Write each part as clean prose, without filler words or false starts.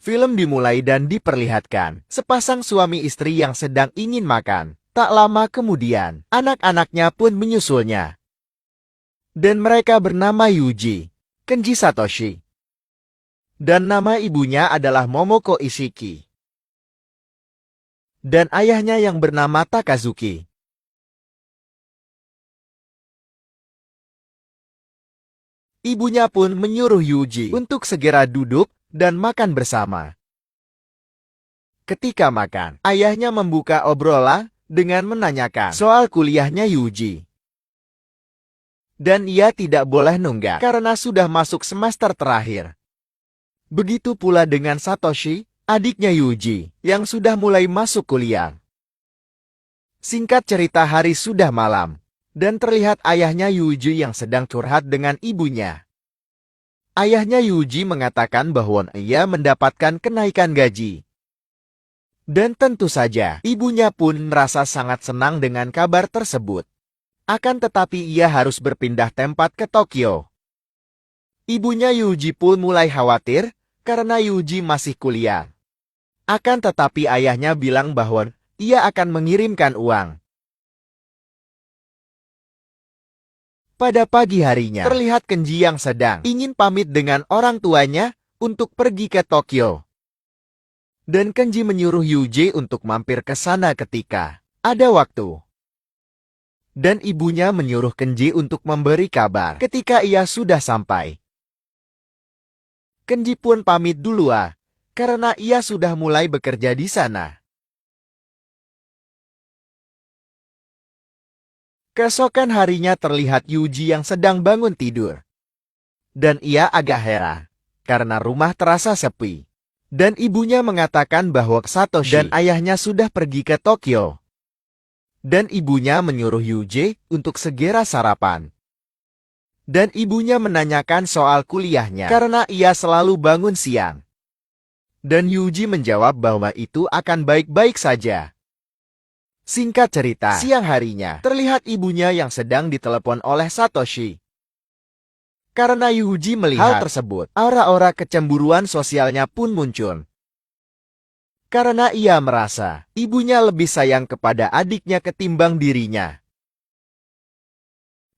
Film dimulai dan diperlihatkan sepasang suami istri yang sedang ingin makan. Tak lama kemudian, anak-anaknya pun menyusulnya. Dan mereka bernama Yuji, Kenji Satoshi. Dan nama ibunya adalah Momoko Ishiki. Dan ayahnya yang bernama Takazuki. Ibunya pun menyuruh Yuji untuk segera duduk dan makan bersama. Ketika makan, ayahnya membuka obrolan dengan menanyakan soal kuliahnya Yuji. Dan ia tidak boleh nunggak karena sudah masuk semester terakhir. Begitu pula dengan Satoshi, adiknya Yuji, yang sudah mulai masuk kuliah. Singkat cerita, hari sudah malam, dan terlihat ayahnya Yuji yang sedang curhat dengan ibunya. Ayahnya Yuji mengatakan bahwa ia mendapatkan kenaikan gaji. Dan tentu saja, ibunya pun merasa sangat senang dengan kabar tersebut. Akan tetapi ia harus berpindah tempat ke Tokyo. Ibunya Yuji pun mulai khawatir, karena Yuji masih kuliah. Akan tetapi ayahnya bilang bahwa ia akan mengirimkan uang. Pada pagi harinya, terlihat Kenji yang sedang ingin pamit dengan orang tuanya untuk pergi ke Tokyo. Dan Kenji menyuruh Yuji untuk mampir ke sana ketika ada waktu. Dan ibunya menyuruh Kenji untuk memberi kabar ketika ia sudah sampai. Kenji pun pamit dulu karena ia sudah mulai bekerja di sana. Keesokan harinya terlihat Yuji yang sedang bangun tidur. Dan ia agak heran, karena rumah terasa sepi. Dan ibunya mengatakan bahwa Satoshi dan ayahnya sudah pergi ke Tokyo. Dan ibunya menyuruh Yuji untuk segera sarapan. Dan ibunya menanyakan soal kuliahnya, karena ia selalu bangun siang. Dan Yuji menjawab bahwa itu akan baik-baik saja. Singkat cerita, siang harinya, terlihat ibunya yang sedang ditelepon oleh Satoshi. Karena Yuji melihat hal tersebut, aura-aura kecemburuan sosialnya pun muncul. Karena ia merasa, ibunya lebih sayang kepada adiknya ketimbang dirinya.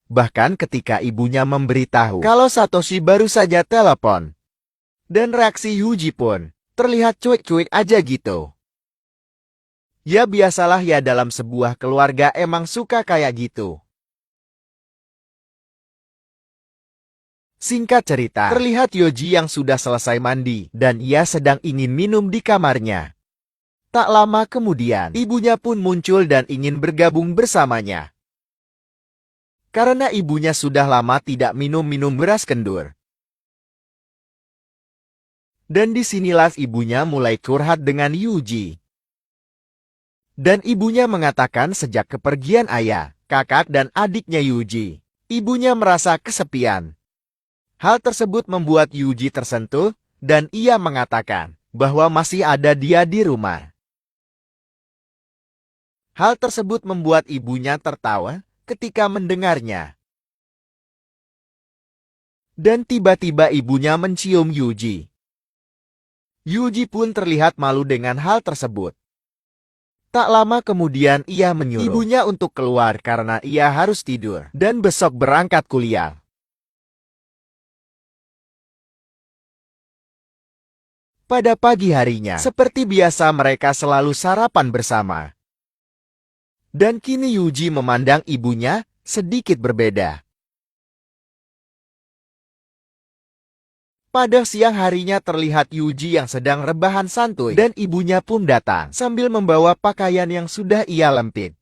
Bahkan ketika ibunya memberitahu kalau Satoshi baru saja telepon. Dan reaksi Yuji pun, terlihat cuek-cuek aja gitu. Ya biasalah ya, dalam sebuah keluarga emang suka kayak gitu. Singkat cerita, terlihat Yuji yang sudah selesai mandi dan ia sedang ingin minum di kamarnya. Tak lama kemudian, ibunya pun muncul dan ingin bergabung bersamanya. Karena ibunya sudah lama tidak minum beras kendur. Dan disinilah ibunya mulai curhat dengan Yuji. Dan ibunya mengatakan sejak kepergian ayah, kakak dan adiknya Yuji, ibunya merasa kesepian. Hal tersebut membuat Yuji tersentuh, dan ia mengatakan bahwa masih ada dia di rumah. Hal tersebut membuat ibunya tertawa ketika mendengarnya. Dan tiba-tiba ibunya mencium Yuji. Yuji pun terlihat malu dengan hal tersebut. Tak lama kemudian ia menyuruh ibunya untuk keluar karena ia harus tidur dan besok berangkat kuliah. Pada pagi harinya, seperti biasa mereka selalu sarapan bersama. Dan kini Yuji memandang ibunya sedikit berbeda. Pada siang harinya terlihat Yuji yang sedang rebahan santuy dan ibunya pun datang sambil membawa pakaian yang sudah ia lempit.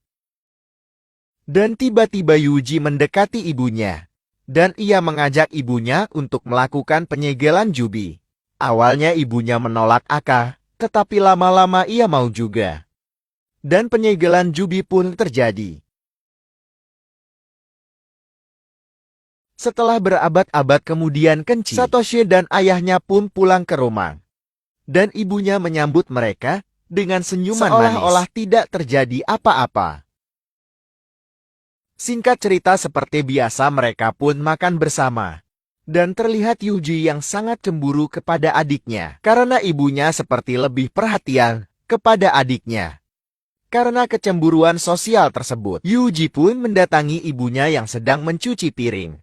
Dan tiba-tiba Yuji mendekati ibunya. Dan ia mengajak ibunya untuk melakukan penyegelan Jubi. Awalnya ibunya menolak tetapi lama-lama ia mau juga. Dan penyegelan Jubi pun terjadi. Setelah berabad-abad kemudian Kenji, Satoshi dan ayahnya pun pulang ke rumah. Dan ibunya menyambut mereka dengan senyuman manis. Seolah-olah tidak terjadi apa-apa. Singkat cerita, seperti biasa mereka pun makan bersama. Dan terlihat Yuji yang sangat cemburu kepada adiknya, karena ibunya seperti lebih perhatian kepada adiknya. Karena kecemburuan sosial tersebut, Yuji pun mendatangi ibunya yang sedang mencuci piring.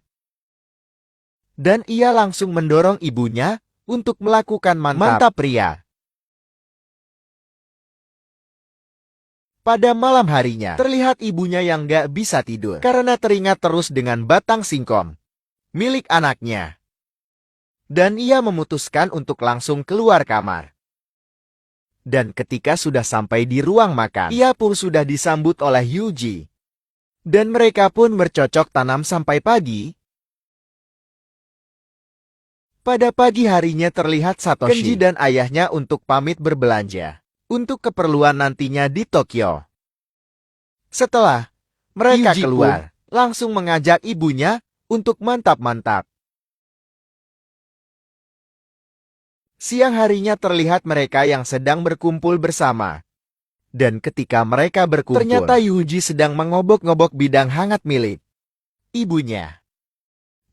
Dan ia langsung mendorong ibunya untuk melakukan mantap pria. Pada malam harinya, terlihat ibunya yang gak bisa tidur karena teringat terus dengan batang singkong milik anaknya. Dan ia memutuskan untuk langsung keluar kamar. Dan ketika sudah sampai di ruang makan, ia pun sudah disambut oleh Yuji. Dan mereka pun bercocok tanam sampai pagi. Pada pagi harinya terlihat Satoshi, Kenji dan ayahnya untuk pamit berbelanja untuk keperluan nantinya di Tokyo. Setelah mereka Yuji keluar, langsung mengajak ibunya untuk mantap-mantap. Siang harinya terlihat mereka yang sedang berkumpul bersama. Dan ketika mereka berkumpul, ternyata Yuji sedang mengobok-ngobok bidang hangat milik ibunya.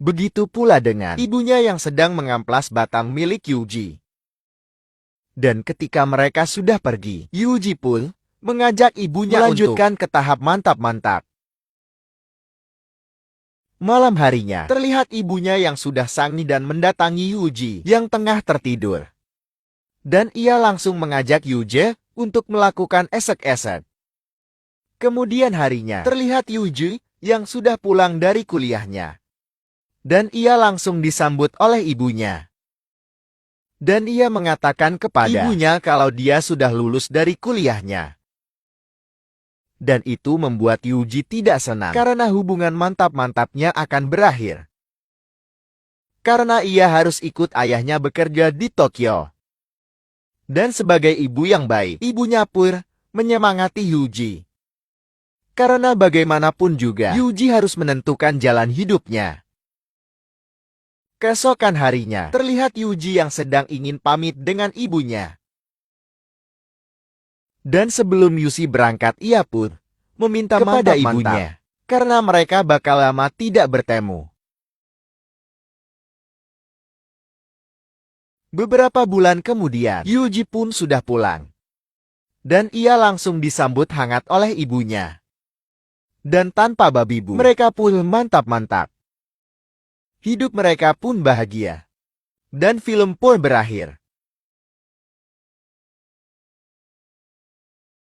Begitu pula dengan ibunya yang sedang mengamplas batang milik Yuji. Dan ketika mereka sudah pergi, Yuji pun mengajak ibunya melanjutkan ke tahap mantap-mantap. Malam harinya, terlihat ibunya yang sudah sangi dan mendatangi Yuji yang tengah tertidur. Dan ia langsung mengajak Yuji untuk melakukan esek-esek. Kemudian harinya, terlihat Yuji yang sudah pulang dari kuliahnya. Dan ia langsung disambut oleh ibunya. Dan ia mengatakan kepada ibunya kalau dia sudah lulus dari kuliahnya. Dan itu membuat Yuji tidak senang karena hubungan mantap-mantapnya akan berakhir. Karena ia harus ikut ayahnya bekerja di Tokyo. Dan sebagai ibu yang baik, ibunya pun menyemangati Yuji. Karena bagaimanapun juga, Yuji harus menentukan jalan hidupnya. Keesokan harinya, terlihat Yuji yang sedang ingin pamit dengan ibunya. Dan sebelum Yuji berangkat, ia pun meminta kepada ibunya, karena mereka bakal lama tidak bertemu. Beberapa bulan kemudian, Yuji pun sudah pulang. Dan ia langsung disambut hangat oleh ibunya. Dan tanpa babi bu, mereka pun mantap-mantap. Hidup mereka pun bahagia. Dan film pun berakhir.